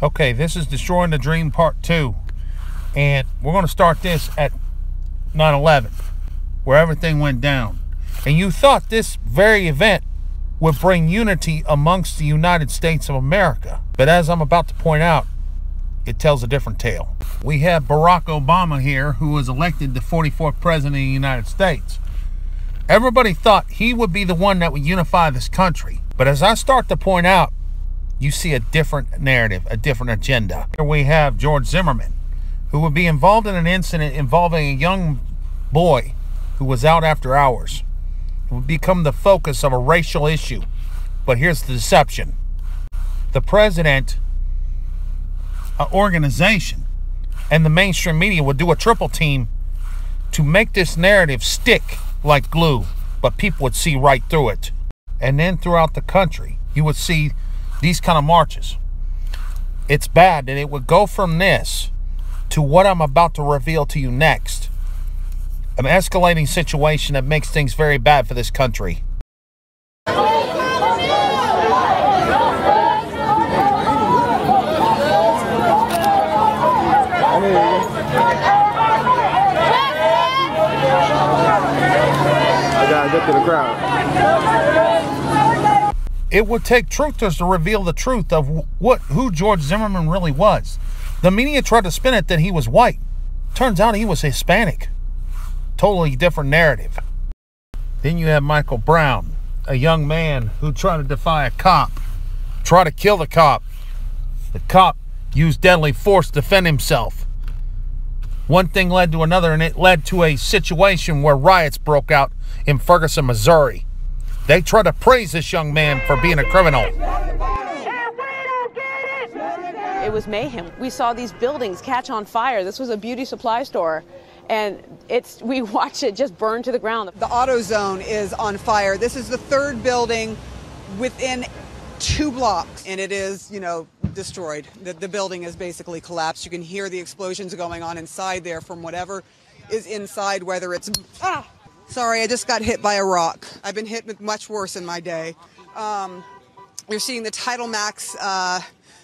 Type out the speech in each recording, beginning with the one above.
Okay, this is Destroying the Dream Part 2. And we're going to start this at 9/11, where everything went down. And you thought this very event would bring unity amongst the United States of America. But as I'm about to point out, it tells a different tale. We have Barack Obama here, who was elected the 44th president of the United States. Everybody thought he would be the one that would unify this country. But as I start to point out, you see a different narrative, a different agenda. Here we have George Zimmerman, who would be involved in an incident involving a young boy who was out after hours. It would become the focus of a racial issue. But here's the deception. The president, organization, and the mainstream media would do a triple team to make this narrative stick like glue, but people would see right through it. And then throughout the country, you would see these kind of marches. It's bad that it would go from this to what I'm about to reveal to you next. An escalating situation that makes things very bad for this country. I gotta get to the crowd. It would take truthers to reveal the truth of who George Zimmerman really was. The media tried to spin it that he was white. Turns out he was Hispanic. Totally different narrative. Then you have Michael Brown, a young man who tried to defy a cop, tried to kill the cop. The cop used deadly force to defend himself. One thing led to another, and it led to a situation where riots broke out in Ferguson, Missouri. They tried to praise this young man for being a criminal. It was mayhem. We saw these buildings catch on fire. This was a beauty supply store, and we watched it just burn to the ground. The AutoZone is on fire. This is the third building within 2 blocks, and it is, destroyed. The building is basically collapsed. You can hear the explosions going on inside there from whatever is inside, whether it's... Sorry, I just got hit by a rock. I've been hit with much worse in my day. You're seeing the Title Max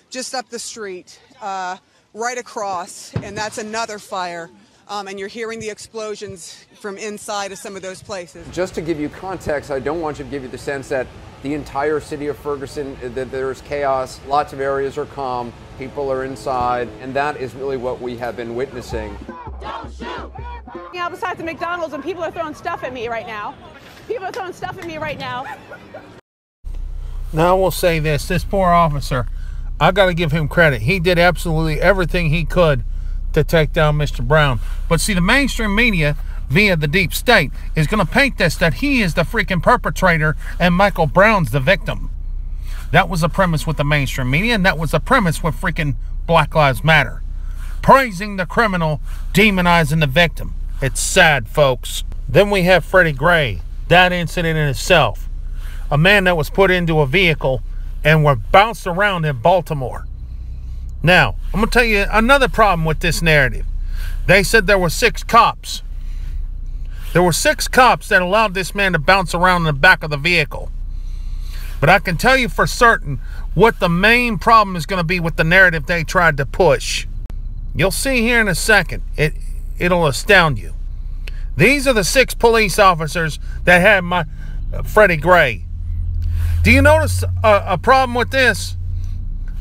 just up the street, right across, and that's another fire. And you're hearing the explosions from inside of some of those places. Just to give you context, I don't want you to give you the sense that the entire city of Ferguson, that there's chaos, lots of areas are calm, people are inside, and that is really what we have been witnessing. Don't shoot! Out beside the McDonald's, and people are throwing stuff at me right now. Now I will say this poor officer, I got to give him credit. He did absolutely everything he could to take down Mr. Brown. But see, the mainstream media, via the deep state, is going to paint this that he is the freaking perpetrator and Michael Brown's the victim. That was the premise with the mainstream media, and that was the premise with freaking Black Lives Matter. Praising the criminal, demonizing the victim. It's sad, folks. Then we have Freddie Gray. That incident in itself. A man that was put into a vehicle and were bounced around in Baltimore. Now, I'm going to tell you another problem with this narrative. They said there were 6 cops. There were 6 cops that allowed this man to bounce around in the back of the vehicle. But I can tell you for certain what the main problem is going to be with the narrative they tried to push. You'll see here in a second. It'll astound you. These are the 6 police officers that had Freddie Gray. Do you notice a problem with this?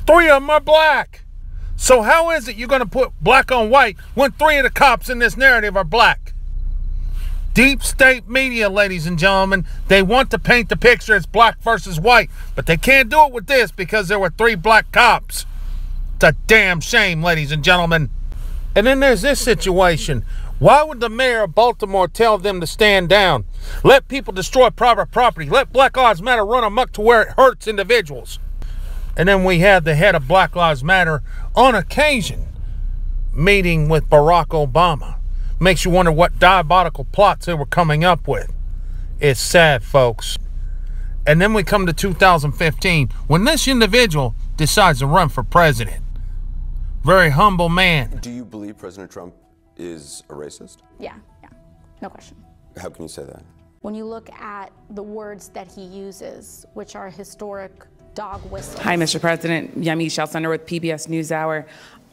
3 of them are black. So how is it you're going to put black on white when 3 of the cops in this narrative are black? Deep state media, ladies and gentlemen, they want to paint the picture as black versus white, but they can't do it with this because there were 3 black cops. It's a damn shame, ladies and gentlemen. And then there's this situation. Why would the mayor of Baltimore tell them to stand down? Let people destroy private property. Let Black Lives Matter run amok to where it hurts individuals. And then we had the head of Black Lives Matter on occasion meeting with Barack Obama. Makes you wonder what diabolical plots they were coming up with. It's sad, folks. And then we come to 2015 when this individual decides to run for president. Very humble man. Do you believe President Trump is a racist? Yeah, no question. How can you say that? When you look at the words that he uses, which are historic dog whistle. Hi, Mr. President. Yemi Shelcender with PBS NewsHour.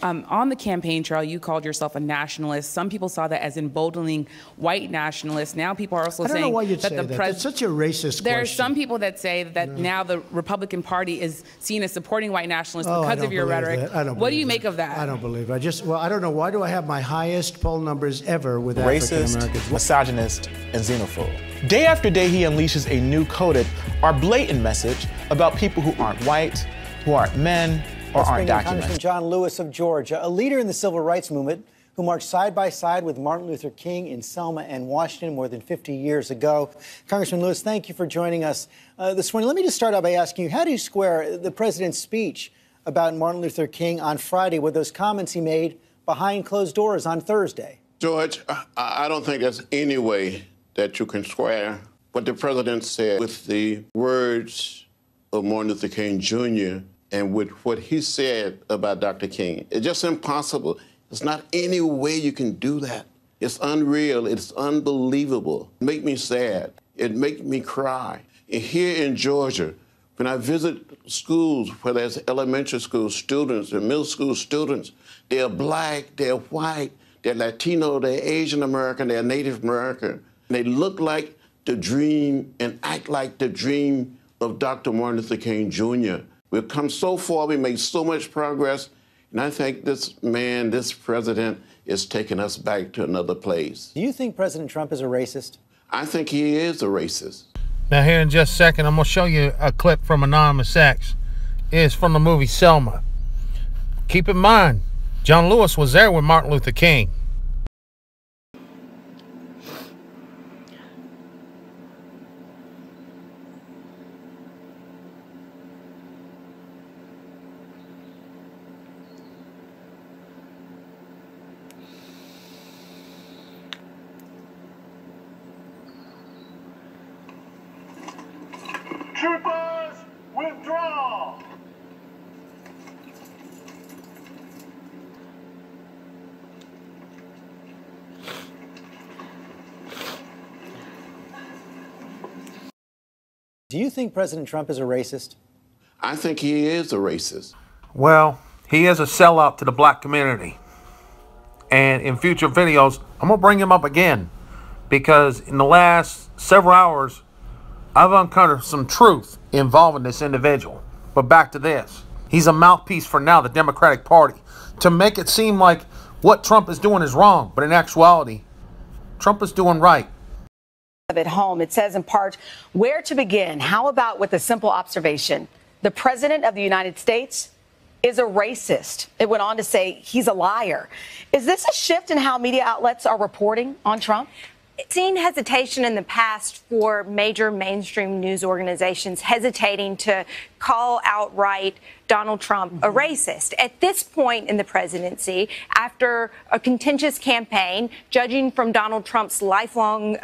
On the campaign trail, you called yourself a nationalist. Some people saw that as emboldening white nationalists. Now people are also saying I don't know why you'd that say the that. That's such a racist There question. are some people that say that now the Republican Party is seen as supporting white nationalists because of your rhetoric. What do you make of that? I don't believe it. I don't know. Why do I have my highest poll numbers ever with African Americans? Racist, misogynist, and xenophobe. Day after day, he unleashes a new coded or blatant message about people who aren't white, who aren't men, or aren't documented. Congressman John Lewis of Georgia, a leader in the civil rights movement who marched side by side with Martin Luther King in Selma and Washington more than 50 years ago. Congressman Lewis, thank you for joining us this morning. Let me just start out by asking you, how do you square the president's speech about Martin Luther King on Friday with those comments he made behind closed doors on Thursday? George, I don't think there's any way that you can square what the president said with the words of Martin Luther King Jr. and with what he said about Dr. King. It's just impossible. There's not any way you can do that. It's unreal. It's unbelievable. It makes me sad. It makes me cry. And here in Georgia, when I visit schools, whether it's elementary school students or middle school students, they're black, they're white, they're Latino, they're Asian American, they're Native American. And they look like the dream and act like the dream of Dr. Martin Luther King Jr. We've come so far, we made so much progress, and I think this man, this president, is taking us back to another place. Do you think President Trump is a racist? I think he is a racist. Now here in just a second, I'm going to show you a clip from Anonymous X. It's from the movie Selma. Keep in mind, John Lewis was there with Martin Luther King. Troopers, withdraw! Do you think President Trump is a racist? I think he is a racist. Well, he is a sellout to the black community. And in future videos, I'm going to bring him up again. Because in the last several hours, I've uncovered some truth involving this individual. But back to this. He's a mouthpiece for now, the Democratic Party, to make it seem like what Trump is doing is wrong. But in actuality, Trump is doing right. At home, it says in part, where to begin? How about with a simple observation? The President of the United States is a racist. It went on to say he's a liar. Is this a shift in how media outlets are reporting on Trump? Seen hesitation in the past for major mainstream news organizations hesitating to call outright Donald Trump a racist. At this point in the presidency, after a contentious campaign, judging from Donald Trump's lifelong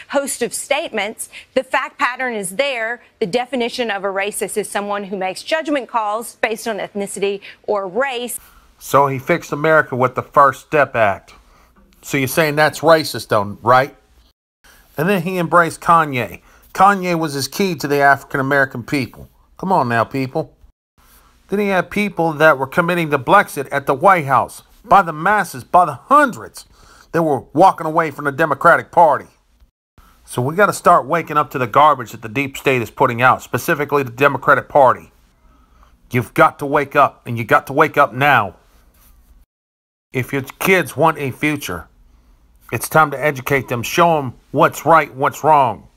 host of statements, the fact pattern is there. The definition of a racist is someone who makes judgment calls based on ethnicity or race. So he fixed America with the First Step Act. So you're saying that's racist, though, right? And then he embraced Kanye. Kanye was his key to the African-American people. Come on now, people. Then he had people that were committing to Brexit at the White House. By the masses, by the hundreds. They were walking away from the Democratic Party. So we got to start waking up to the garbage that the deep state is putting out. Specifically the Democratic Party. You've got to wake up. And you got to wake up now. If your kids want a future, it's time to educate them, show them what's right, what's wrong.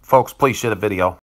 Folks, please share the video.